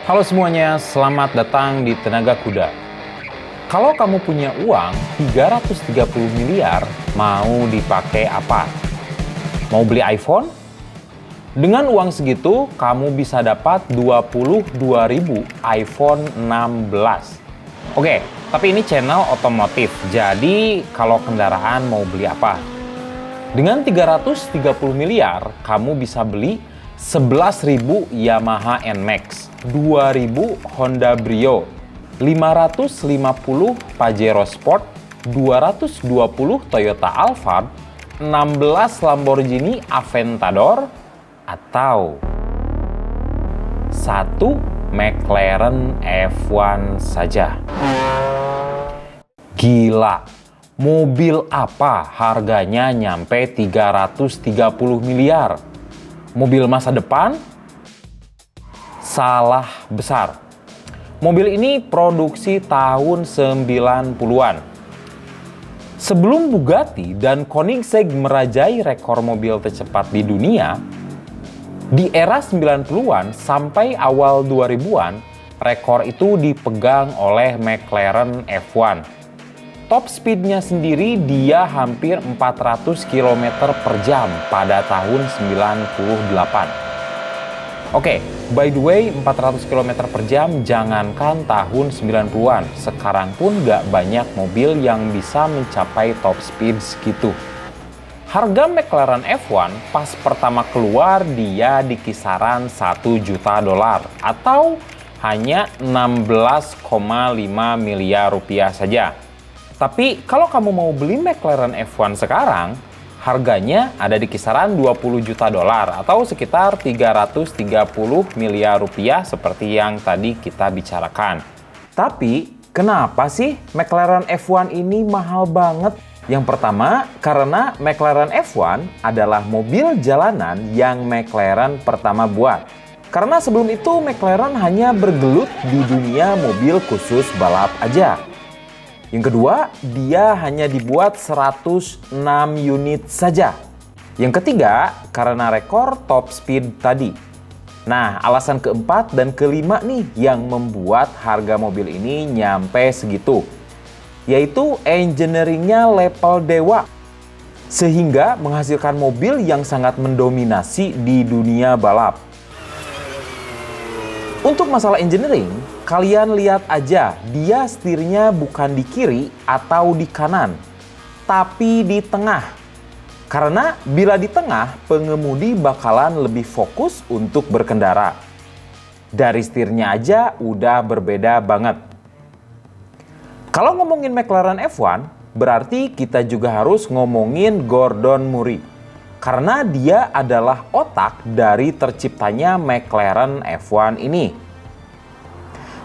Halo semuanya, selamat datang di Tenaga Kuda. Kalau kamu punya uang 330 miliar, mau dipakai apa? Mau beli iPhone? Dengan uang segitu, kamu bisa dapat 22.000 iPhone 16. Oke, tapi ini channel otomotif, jadi kalau kendaraan mau beli apa? Dengan 330 miliar, kamu bisa beli 11.000 Yamaha NMAX, 2.000 Honda Brio, 550 Pajero Sport, 220 Toyota Alphard, 16 Lamborghini Aventador, atau satu McLaren F1 saja. Gila, mobil apa harganya nyampe 330 miliar? Mobil masa depan? Salah besar. Mobil ini produksi tahun 90-an. Sebelum Bugatti dan Koenigsegg merajai rekor mobil tercepat di dunia, di era 90-an sampai awal 2000-an, rekor itu dipegang oleh McLaren F1. Top speednya sendiri dia hampir 400 km per jam pada tahun 98. Oke, by the way, 400 km per jam jangankan tahun 90-an. Sekarang pun gak banyak mobil yang bisa mencapai top speed segitu. Harga McLaren F1 pas pertama keluar dia di kisaran 1 juta dolar atau hanya 16,5 miliar rupiah saja. Tapi kalau kamu mau beli McLaren F1 sekarang, harganya ada di kisaran 20 juta dolar atau sekitar 330 miliar rupiah seperti yang tadi kita bicarakan. Tapi kenapa sih McLaren F1 ini mahal banget? Yang pertama, karena McLaren F1 adalah mobil jalanan yang McLaren pertama buat. Karena sebelum itu McLaren hanya bergelut di dunia mobil khusus balap aja. Yang kedua, dia hanya dibuat 106 unit saja. Yang ketiga, karena rekor top speed tadi. Nah, alasan keempat dan kelima nih yang membuat harga mobil ini nyampe segitu. Yaitu engineeringnya level dewa. Sehingga menghasilkan mobil yang sangat mendominasi di dunia balap. Untuk masalah engineering, kalian lihat aja, dia setirnya bukan di kiri atau di kanan, tapi di tengah. Karena bila di tengah, pengemudi bakalan lebih fokus untuk berkendara. Dari setirnya aja udah berbeda banget. Kalau ngomongin McLaren F1, berarti kita juga harus ngomongin Gordon Murray. Karena dia adalah otak dari terciptanya McLaren F1 ini.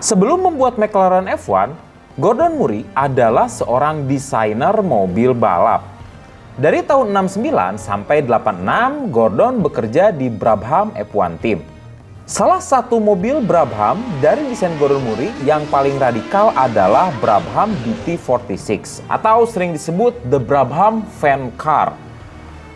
Sebelum membuat McLaren F1, Gordon Murray adalah seorang desainer mobil balap. Dari tahun 69 sampai 86, Gordon bekerja di Brabham F1 Team. Salah satu mobil Brabham dari desain Gordon Murray yang paling radikal adalah Brabham DT46 atau sering disebut The Brabham Fan Car.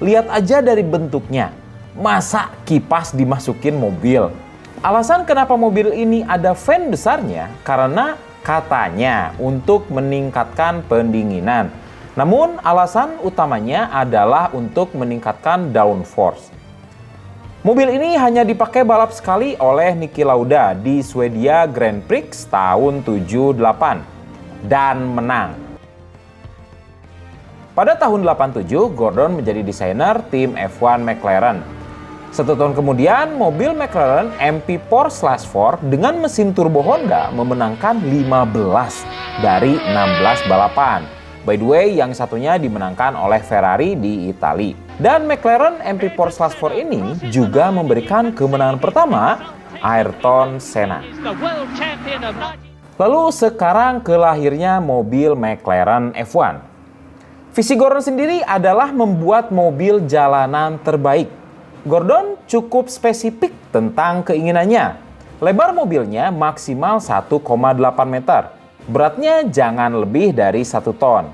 Lihat aja dari bentuknya, masa kipas dimasukin mobil? Alasan kenapa mobil ini ada fan besarnya karena katanya untuk meningkatkan pendinginan. Namun alasan utamanya adalah untuk meningkatkan downforce. Mobil ini hanya dipakai balap sekali oleh Niki Lauda di Swedia Grand Prix tahun 78 dan menang. Pada tahun 87, Gordon menjadi desainer tim F1 McLaren. 1 tahun kemudian, mobil McLaren MP4/4 dengan mesin turbo Honda memenangkan 15 dari 16 balapan. By the way, yang satunya dimenangkan oleh Ferrari di Italia. Dan McLaren MP4/4 ini juga memberikan kemenangan pertama Ayrton Senna. Lalu sekarang ke lahirnya mobil McLaren F1. Visi Gordon sendiri adalah membuat mobil jalanan terbaik. Gordon cukup spesifik tentang keinginannya. Lebar mobilnya maksimal 1,8 meter. Beratnya jangan lebih dari 1 ton.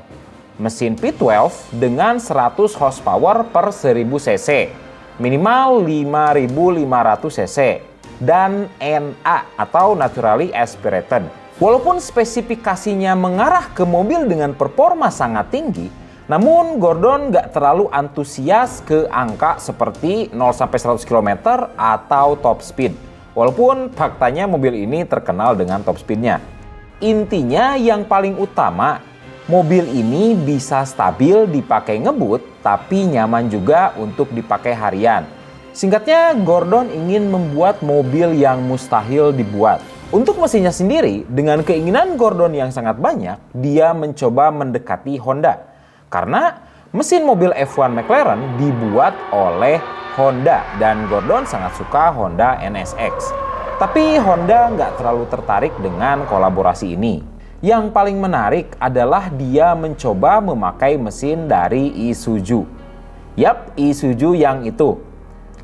Mesin P12 dengan 100 horsepower per 1000 cc. Minimal 5.500 cc. dan NA atau Naturally Aspirated. Walaupun spesifikasinya mengarah ke mobil dengan performa sangat tinggi, namun Gordon nggak terlalu antusias ke angka seperti 0-100 km atau top speed. Walaupun faktanya mobil ini terkenal dengan top speednya. Intinya yang paling utama, mobil ini bisa stabil dipakai ngebut, tapi nyaman juga untuk dipakai harian. Singkatnya, Gordon ingin membuat mobil yang mustahil dibuat. Untuk mesinnya sendiri, dengan keinginan Gordon yang sangat banyak, dia mencoba mendekati Honda. Karena mesin mobil F1 McLaren dibuat oleh Honda dan Gordon sangat suka Honda NSX. Tapi Honda nggak terlalu tertarik dengan kolaborasi ini. Yang paling menarik adalah dia mencoba memakai mesin dari Isuzu. Yap, Isuzu yang itu.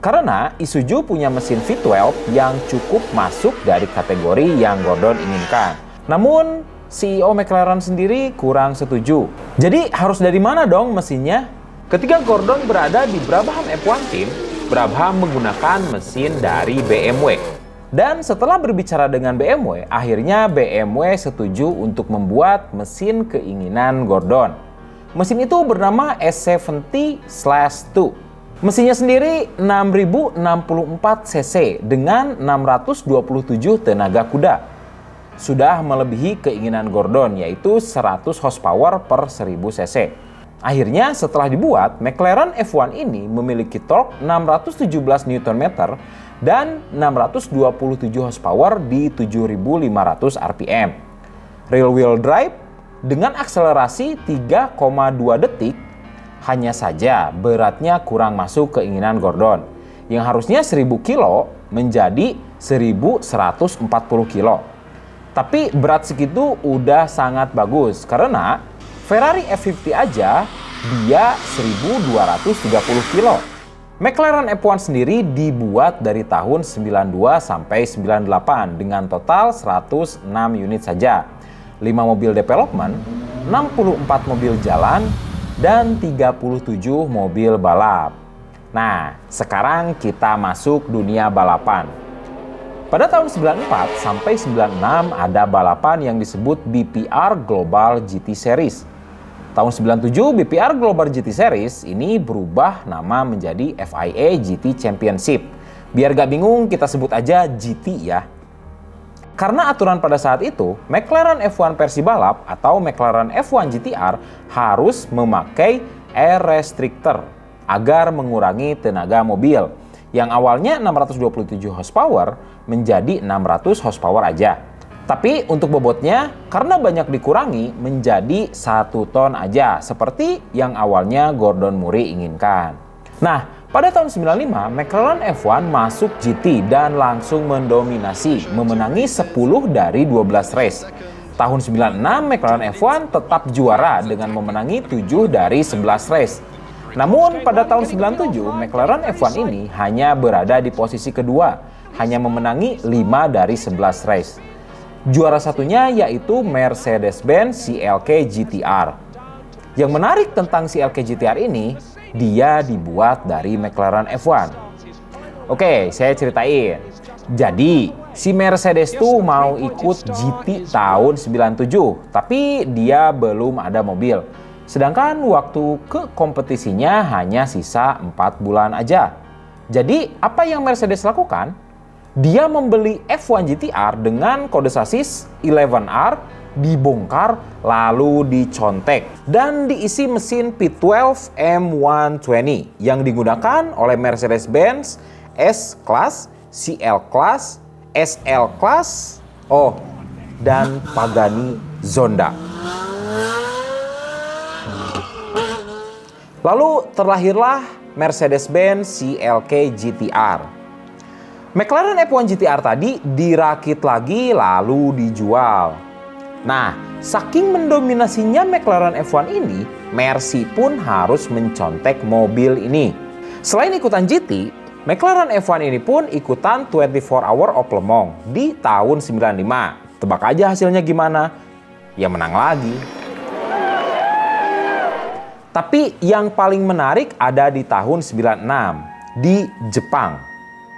Karena Isuzu punya mesin V12 yang cukup masuk dari kategori yang Gordon inginkan. Namun, CEO McLaren sendiri kurang setuju. Jadi, harus dari mana dong mesinnya? Ketika Gordon berada di Brabham F1 Team, Brabham menggunakan mesin dari BMW. Dan setelah berbicara dengan BMW, akhirnya BMW setuju untuk membuat mesin keinginan Gordon. Mesin itu bernama S70/2. Mesinnya sendiri 6064 cc dengan 627 tenaga kuda. Sudah melebihi keinginan Gordon, yaitu 100 horsepower per 1000 cc. Akhirnya setelah dibuat, McLaren F1 ini memiliki torque 617 Nm dan 627 horsepower di 7500 rpm. Rear wheel drive dengan akselerasi 3,2 detik. Hanya saja beratnya kurang masuk keinginan Gordon, yang harusnya 1000 kilo menjadi 1140 kilo. Tapi berat segitu udah sangat bagus, karena Ferrari F50 aja dia 1230 kilo. McLaren F1 sendiri dibuat dari tahun 92 sampai 98 dengan total 106 unit saja. 5 mobil development, 64 mobil jalan, dan 37 mobil balap. Nah, sekarang kita masuk dunia balapan. Pada tahun 94 sampai 96 ada balapan yang disebut BPR Global GT Series. Tahun 97 BPR Global GT Series ini berubah nama menjadi FIA GT Championship. Biar gak bingung kita sebut aja GT ya. Karena aturan pada saat itu, McLaren F1 versi balap atau McLaren F1 GTR harus memakai air restrictor agar mengurangi tenaga mobil yang awalnya 627 horsepower menjadi 600 horsepower aja. Tapi untuk bobotnya karena banyak dikurangi menjadi 1 ton aja seperti yang awalnya Gordon Murray inginkan. Nah, pada tahun 95, McLaren F1 masuk GT dan langsung mendominasi, memenangi 10 dari 12 race. Tahun 96, McLaren F1 tetap juara dengan memenangi 7 dari 11 race. Namun pada tahun 97, McLaren F1 ini hanya berada di posisi kedua, hanya memenangi 5 dari 11 race. Juara satunya yaitu Mercedes-Benz CLK GTR. Yang menarik tentang CLK GTR ini, dia dibuat dari McLaren F1. Oke, saya ceritain. Jadi, si Mercedes tuh mau ikut GT tahun 97, tapi dia belum ada mobil. Sedangkan waktu ke kompetisinya hanya sisa 4 bulan aja. Jadi, apa yang Mercedes lakukan? Dia membeli F1 GTR dengan kode sasis 11R, dibongkar lalu dicontek dan diisi mesin P12 M120 yang digunakan oleh Mercedes-Benz S-Class, CL-Class, SL-Class, dan Pagani Zonda. Lalu terlahirlah Mercedes-Benz CLK GTR. McLaren F1 GTR tadi dirakit lagi lalu dijual. Nah, saking mendominasinya McLaren F1 ini, Mercy pun harus mencontek mobil ini. Selain ikutan GT, McLaren F1 ini pun ikutan 24 Hour of Le Mans di tahun 95. Tebak aja hasilnya gimana? Ya menang lagi. Tapi yang paling menarik ada di tahun 96 di Jepang.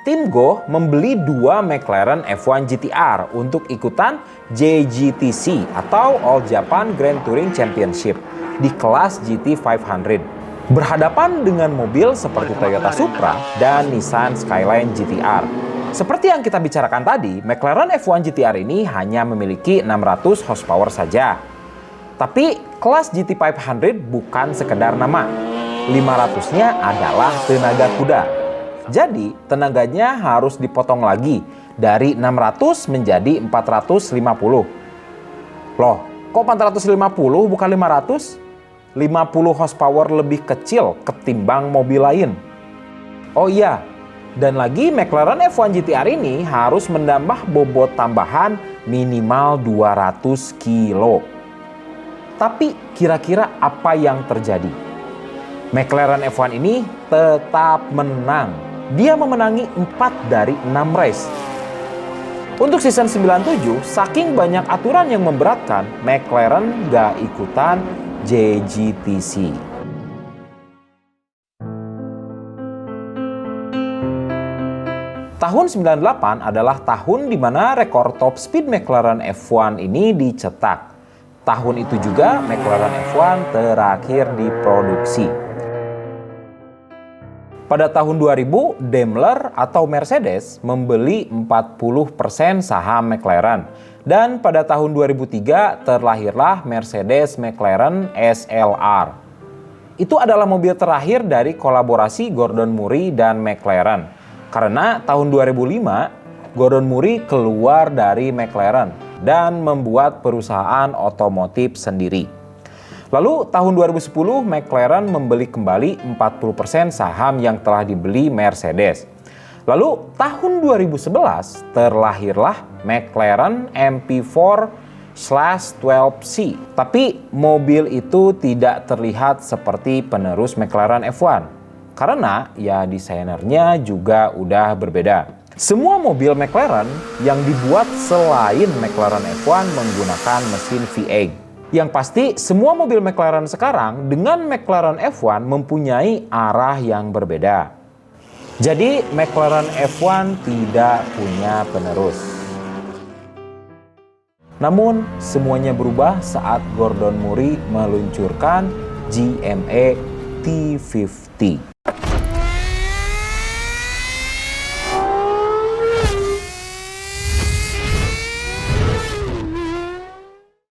Tim Go membeli 2 McLaren F1 GTR untuk ikutan JGTC atau All Japan Grand Touring Championship di kelas GT 500. Berhadapan dengan mobil seperti Toyota Supra dan Nissan Skyline GTR. Seperti yang kita bicarakan tadi, McLaren F1 GTR ini hanya memiliki 600 horsepower saja. Tapi kelas GT 500 bukan sekedar nama. 500-nya adalah tenaga kuda. Jadi, tenaganya harus dipotong lagi dari 600 menjadi 450. Loh, kok 450 bukan 500? 50 horsepower lebih kecil ketimbang mobil lain. Oh iya, dan lagi McLaren F1 GTR ini harus menambah bobot tambahan minimal 200 kilo. Tapi kira-kira apa yang terjadi? McLaren F1 ini tetap menang. Dia memenangi 4 dari 6 race. Untuk season 97, saking banyak aturan yang memberatkan, McLaren gak ikutan JGTC. Tahun 98 adalah tahun di mana rekor top speed McLaren F1 ini dicetak. Tahun itu juga McLaren F1 terakhir diproduksi. Pada tahun 2000, Daimler atau Mercedes membeli 40% saham McLaren. Dan pada tahun 2003 terlahirlah Mercedes McLaren SLR. Itu adalah mobil terakhir dari kolaborasi Gordon Murray dan McLaren. Karena tahun 2005, Gordon Murray keluar dari McLaren dan membuat perusahaan otomotif sendiri. Lalu tahun 2010 McLaren membeli kembali 40% saham yang telah dibeli Mercedes. Lalu tahun 2011 terlahirlah McLaren MP4/12C. Tapi mobil itu tidak terlihat seperti penerus McLaren F1. Karena ya desainernya juga udah berbeda. Semua mobil McLaren yang dibuat selain McLaren F1 menggunakan mesin V8. Yang pasti, semua mobil McLaren sekarang dengan McLaren F1 mempunyai arah yang berbeda. Jadi, McLaren F1 tidak punya penerus. Namun, semuanya berubah saat Gordon Murray meluncurkan GME T50.